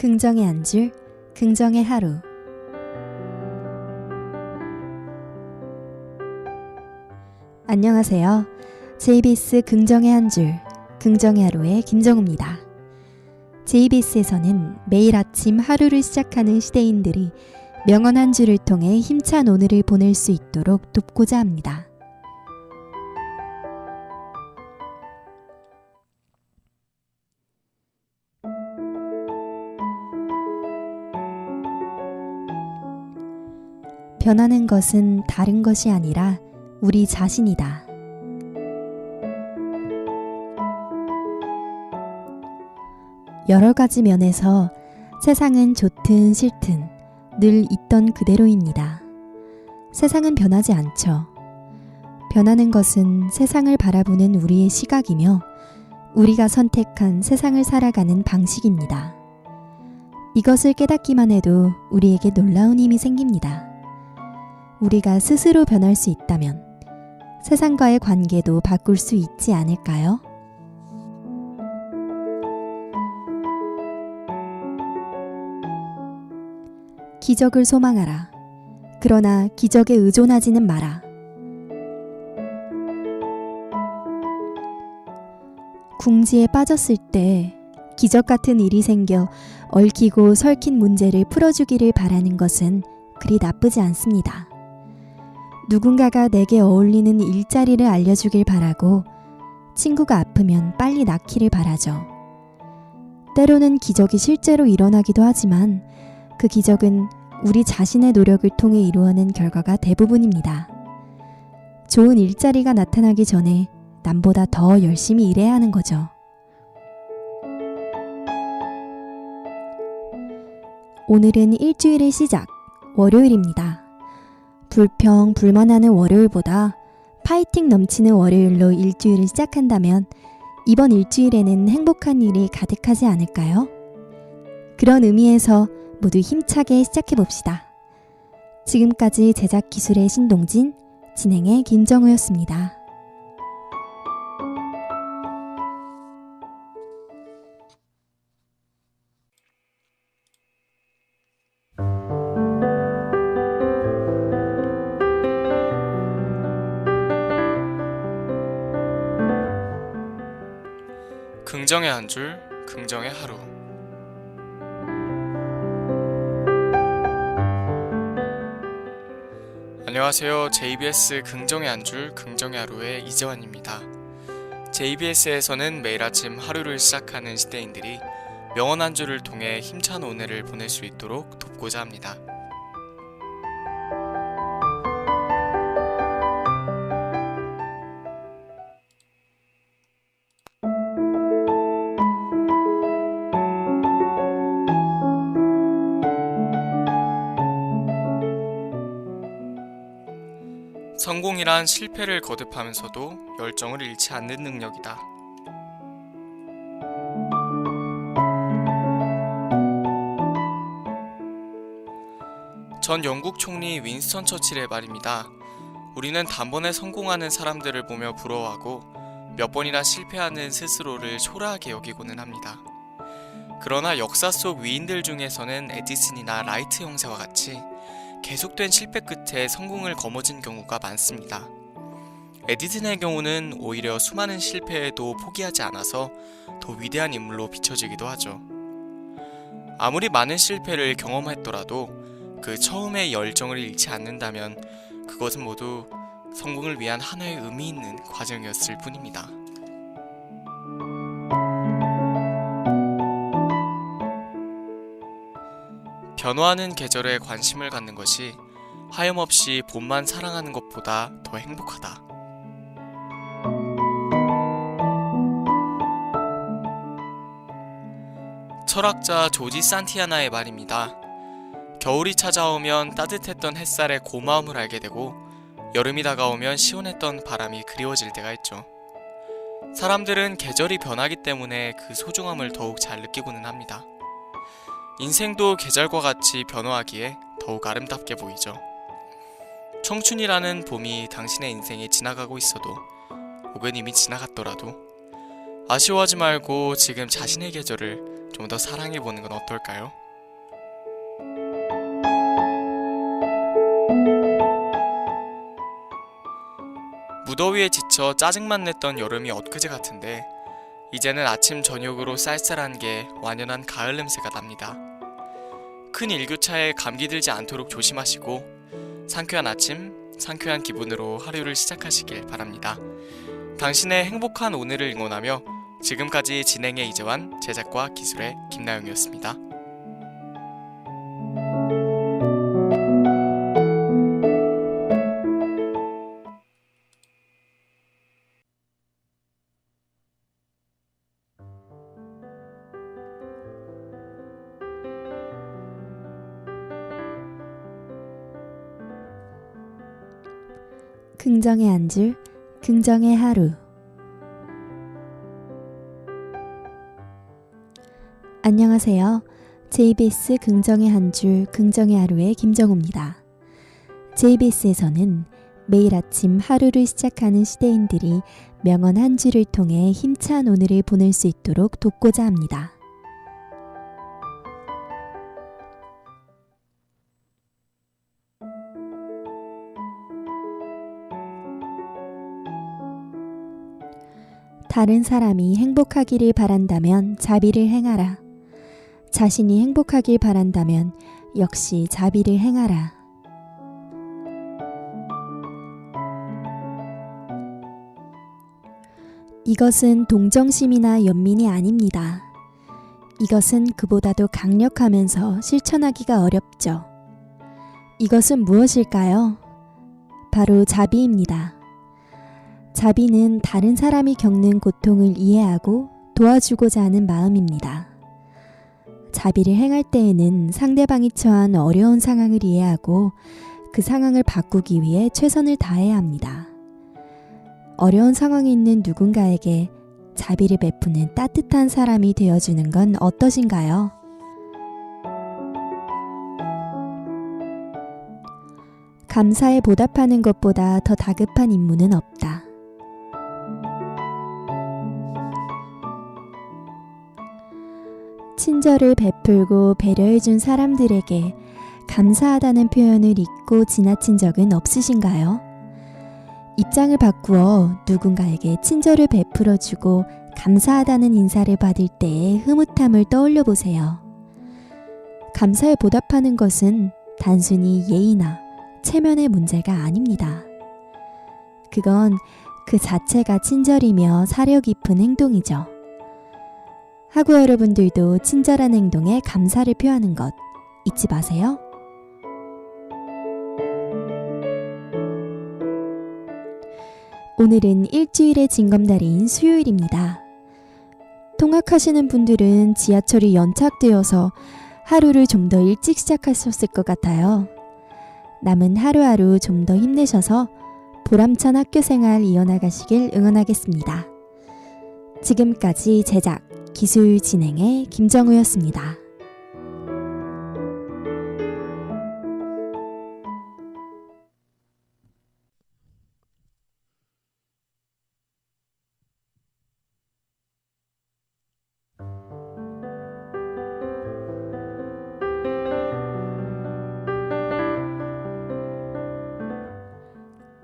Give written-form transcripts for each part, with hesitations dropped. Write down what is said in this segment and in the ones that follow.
긍정의 한 줄, 긍정의 하루. 안녕하세요. JBS 긍정의 한 줄, 긍정의 하루의 김정우입니다. JBS에서는 매일 아침 하루를 시작하는 시대인들이 명언 한 줄을 통해 힘찬 오늘을 보낼 수 있도록 돕고자 합니다. 변하는 것은 다른 것이 아니라 우리 자신이다. 여러 가지 면에서 세상은 좋든 싫든 늘 있던 그대로입니다. 세상은 변하지 않죠. 변하는 것은 세상을 바라보는 우리의 시각이며 우리가 선택한 세상을 살아가는 방식입니다. 이것을 깨닫기만 해도 우리에게 놀라운 힘이 생깁니다. 우리가 스스로 변할 수 있다면 세상과의 관계도 바꿀 수 있지 않을까요? 기적을 소망하라. 그러나 기적에 의존하지는 마라. 궁지에 빠졌을 때 기적 같은 일이 생겨 얽히고 설킨 문제를 풀어주기를 바라는 것은 그리 나쁘지 않습니다. 누군가가 내게 어울리는 일자리를 알려주길 바라고 친구가 아프면 빨리 낫기를 바라죠. 때로는 기적이 실제로 일어나기도 하지만 그 기적은 우리 자신의 노력을 통해 이루어낸 결과가 대부분입니다. 좋은 일자리가 나타나기 전에 남보다 더 열심히 일해야 하는 거죠. 오늘은 일주일의 시작, 월요일입니다. 불평, 불만하는 월요일보다 파이팅 넘치는 월요일로 일주일을 시작한다면 이번 일주일에는 행복한 일이 가득하지 않을까요? 그런 의미에서 모두 힘차게 시작해봅시다. 지금까지 제작 기술의 신동진, 진행의 김정우였습니다. 긍정의 한 줄, 긍정의 하루. 안녕하세요. JBS 긍정의 한 줄, 긍정의 하루의 이재환입니다. JBS에서는 매일 아침 하루를 시작하는 시대인들이 명언 한 줄을 통해 힘찬 오늘을 보낼 수 있도록 돕고자 합니다. 성공이란 실패를 거듭하면서도 열정을 잃지 않는 능력이다. 전 영국 총리 윈스턴 처칠의 말입니다. 우리는 단번에 성공하는 사람들을 보며 부러워하고 몇 번이나 실패하는 스스로를 초라하게 여기고는 합니다. 그러나 역사 속 위인들 중에서는 에디슨이나 라이트 형제와 같이 계속된 실패 끝에 성공을 거머쥔 경우가 많습니다. 에디슨의 경우는 오히려 수많은 실패에도 포기하지 않아서 더 위대한 인물로 비춰지기도 하죠. 아무리 많은 실패를 경험했더라도 그 처음의 열정을 잃지 않는다면 그것은 모두 성공을 위한 하나의 의미 있는 과정이었을 뿐입니다. 변화하는 계절에 관심을 갖는 것이 하염없이 봄만 사랑하는 것보다 더 행복하다. 철학자 조지 산티아나의 말입니다. 겨울이 찾아오면 따뜻했던 햇살의 고마움을 알게 되고 여름이 다가오면 시원했던 바람이 그리워질 때가 있죠. 사람들은 계절이 변하기 때문에 그 소중함을 더욱 잘 느끼고는 합니다. 인생도 계절과 같이 변화하기에 더욱 아름답게 보이죠. 청춘이라는 봄이 당신의 인생에 지나가고 있어도 혹은 이미 지나갔더라도 아쉬워하지 말고 지금 자신의 계절을 좀 더 사랑해보는 건 어떨까요? 무더위에 지쳐 짜증만 냈던 여름이 엊그제 같은데 이제는 아침 저녁으로 쌀쌀한 게 완연한 가을 냄새가 납니다. 큰 일교차에 감기 들지 않도록 조심하시고 상쾌한 아침, 상쾌한 기분으로 하루를 시작하시길 바랍니다. 당신의 행복한 오늘을 응원하며 지금까지 진행의 이재환, 제작과 기술의 김나영이었습니다. 긍정의 한 줄, 긍정의 하루. 안녕하세요. JBS 긍정의 한 줄, 긍정의 하루의 김정우입니다. JBS에서는 매일 아침 하루를 시작하는 시대인들이 명언 한 줄을 통해 힘찬 오늘을 보낼 수 있도록 돕고자 합니다. 다른 사람이 행복하기를 바란다면 자비를 행하라. 자신이 행복하길 바란다면 역시 자비를 행하라. 이것은 동정심이나 연민이 아닙니다. 이것은 그보다도 강력하면서 실천하기가 어렵죠. 이것은 무엇일까요? 바로 자비입니다. 자비는 다른 사람이 겪는 고통을 이해하고 도와주고자 하는 마음입니다. 자비를 행할 때에는 상대방이 처한 어려운 상황을 이해하고 그 상황을 바꾸기 위해 최선을 다해야 합니다. 어려운 상황에 있는 누군가에게 자비를 베푸는 따뜻한 사람이 되어주는 건 어떠신가요? 감사에 보답하는 것보다 더 다급한 임무는 없다. 친절을 베풀고 배려해준 사람들에게 감사하다는 표현을 잊고 지나친 적은 없으신가요? 입장을 바꾸어 누군가에게 친절을 베풀어주고 감사하다는 인사를 받을 때의 흐뭇함을 떠올려 보세요. 감사에 보답하는 것은 단순히 예의나 체면의 문제가 아닙니다. 그건 그 자체가 친절이며 사려 깊은 행동이죠. 학우 여러분들도 친절한 행동에 감사를 표하는 것 잊지 마세요. 오늘은 일주일의 징검다리인 수요일입니다. 통학하시는 분들은 지하철이 연착되어서 하루를 좀 더 일찍 시작하셨을 것 같아요. 남은 하루하루 좀 더 힘내셔서 보람찬 학교생활 이어나가시길 응원하겠습니다. 지금까지 제작, 기술 진행의 김정우였습니다.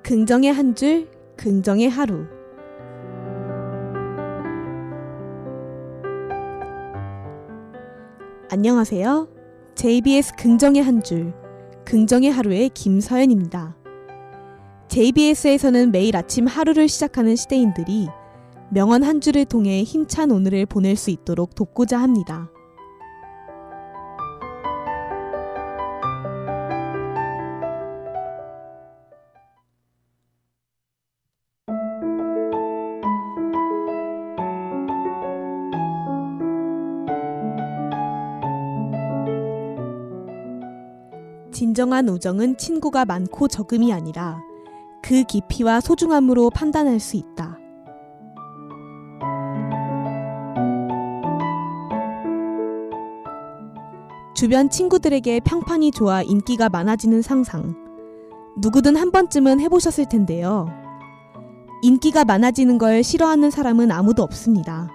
긍정의 한 줄, 긍정의 하루. 안녕하세요. JBS 긍정의 한 줄, 긍정의 하루의 김서연입니다. JBS에서는 매일 아침 하루를 시작하는 시대인들이 명언 한 줄을 통해 힘찬 오늘을 보낼 수 있도록 돕고자 합니다. 진정한 우정은 친구가 많고 적음이 아니라 그 깊이와 소중함으로 판단할 수 있다. 주변 친구들에게 평판이 좋아 인기가 많아지는 상상. 누구든 한 번쯤은 해보셨을 텐데요. 인기가 많아지는 걸 싫어하는 사람은 아무도 없습니다.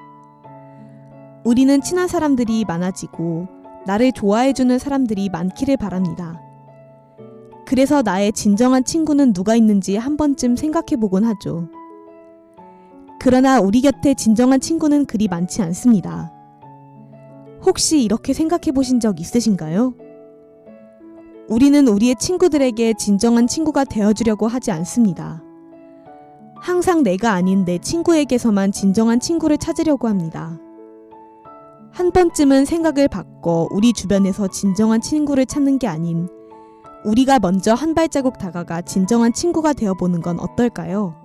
우리는 친한 사람들이 많아지고 나를 좋아해주는 사람들이 많기를 바랍니다. 그래서 나의 진정한 친구는 누가 있는지 한 번쯤 생각해보곤 하죠. 그러나 우리 곁에 진정한 친구는 그리 많지 않습니다. 혹시 이렇게 생각해보신 적 있으신가요? 우리는 우리의 친구들에게 진정한 친구가 되어주려고 하지 않습니다. 항상 내가 아닌 내 친구에게서만 진정한 친구를 찾으려고 합니다. 한 번쯤은 생각을 바꿔 우리 주변에서 진정한 친구를 찾는 게 아닌 우리가 먼저 한 발자국 다가가 진정한 친구가 되어보는 건 어떨까요?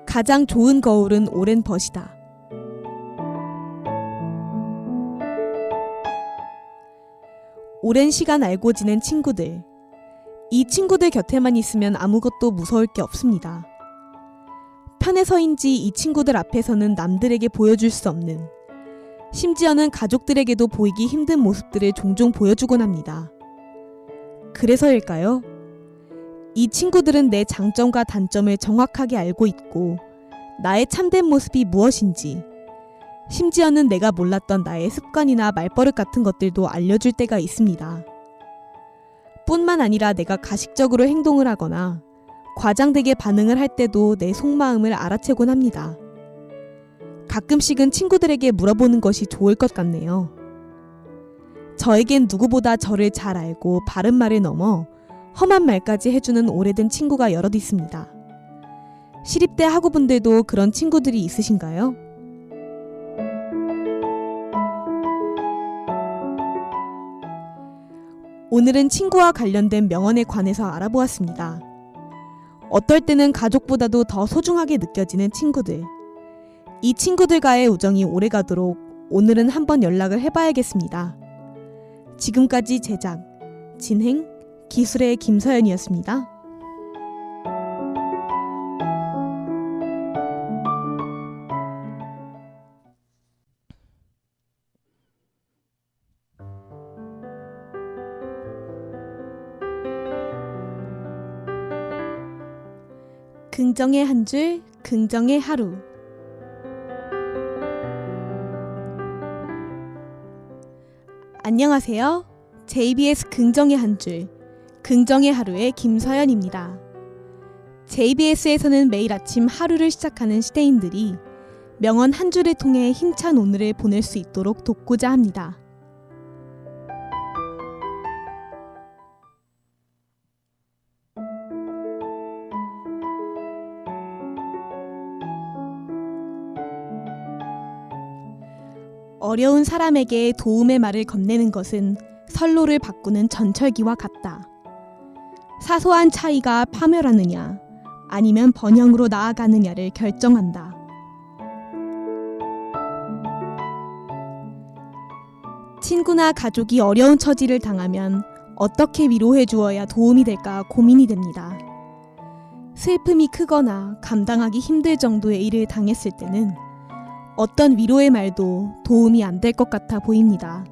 가장 좋은 거울은 오랜 벗이다. 오랜 시간 알고 지낸 친구들. 이 친구들 곁에만 있으면 아무것도 무서울 게 없습니다. 편해서인지 이 친구들 앞에서는 남들에게 보여줄 수 없는, 심지어는 가족들에게도 보이기 힘든 모습들을 종종 보여주곤 합니다. 그래서일까요? 이 친구들은 내 장점과 단점을 정확하게 알고 있고 나의 참된 모습이 무엇인지, 심지어는 내가 몰랐던 나의 습관이나 말버릇 같은 것들도 알려줄 때가 있습니다. 뿐만 아니라 내가 가식적으로 행동을 하거나 과장되게 반응을 할 때도 내 속마음을 알아채곤 합니다. 가끔씩은 친구들에게 물어보는 것이 좋을 것 같네요. 저에겐 누구보다 저를 잘 알고 바른 말을 넘어 험한 말까지 해주는 오래된 친구가 여럿 있습니다. 시립대 학우분들도 그런 친구들이 있으신가요? 오늘은 친구와 관련된 명언에 관해서 알아보았습니다. 어떨 때는 가족보다도 더 소중하게 느껴지는 친구들. 이 친구들과의 우정이 오래가도록 오늘은 한번 연락을 해봐야겠습니다. 지금까지 제작, 진행, 기술의 김서연이었습니다. 긍정의 한 줄, 긍정의 하루. 안녕하세요. JBS 긍정의 한 줄, 긍정의 하루의 김서연입니다. JBS에서는 매일 아침 하루를 시작하는 시대인들이 명언 한 줄을 통해 힘찬 오늘을 보낼 수 있도록 돕고자 합니다. 어려운 사람에게 도움의 말을 건네는 것은 선로를 바꾸는 전철기와 같다. 사소한 차이가 파멸하느냐, 아니면 번영으로 나아가느냐를 결정한다. 친구나 가족이 어려운 처지를 당하면 어떻게 위로해 주어야 도움이 될까 고민이 됩니다. 슬픔이 크거나 감당하기 힘들 정도의 일을 당했을 때는 어떤 위로의 말도 도움이 안 될 것 같아 보입니다.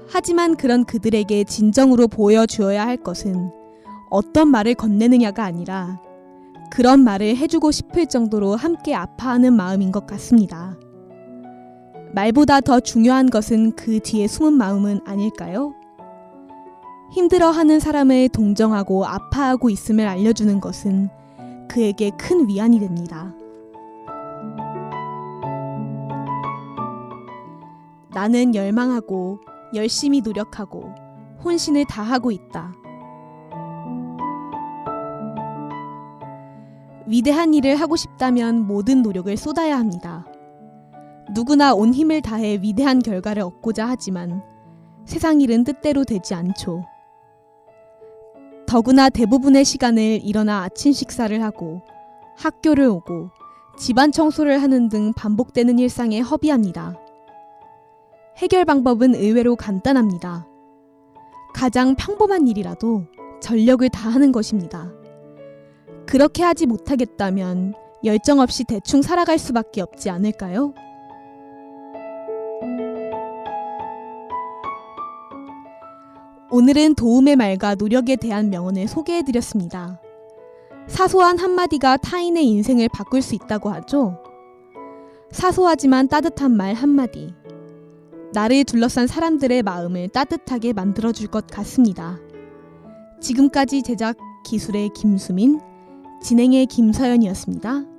하지만 그런 그들에게 진정으로 보여주어야 할 것은 어떤 말을 건네느냐가 아니라 그런 말을 해주고 싶을 정도로 함께 아파하는 마음인 것 같습니다. 말보다 더 중요한 것은 그 뒤에 숨은 마음은 아닐까요? 힘들어하는 사람을 동정하고 아파하고 있음을 알려주는 것은 그에게 큰 위안이 됩니다. 나는 열망하고 열심히 노력하고 혼신을 다하고 있다. 위대한 일을 하고 싶다면 모든 노력을 쏟아야 합니다. 누구나 온 힘을 다해 위대한 결과를 얻고자 하지만 세상 일은 뜻대로 되지 않죠. 더구나 대부분의 시간을 일어나 아침 식사를 하고 학교를 오고 집안 청소를 하는 등 반복되는 일상에 허비합니다. 해결 방법은 의외로 간단합니다. 가장 평범한 일이라도 전력을 다하는 것입니다. 그렇게 하지 못하겠다면 열정 없이 대충 살아갈 수밖에 없지 않을까요? 오늘은 도움의 말과 노력에 대한 명언을 소개해드렸습니다. 사소한 한마디가 타인의 인생을 바꿀 수 있다고 하죠. 사소하지만 따뜻한 말 한마디. 나를 둘러싼 사람들의 마음을 따뜻하게 만들어줄 것 같습니다. 지금까지 제작 기술의 김수민, 진행의 김서연이었습니다.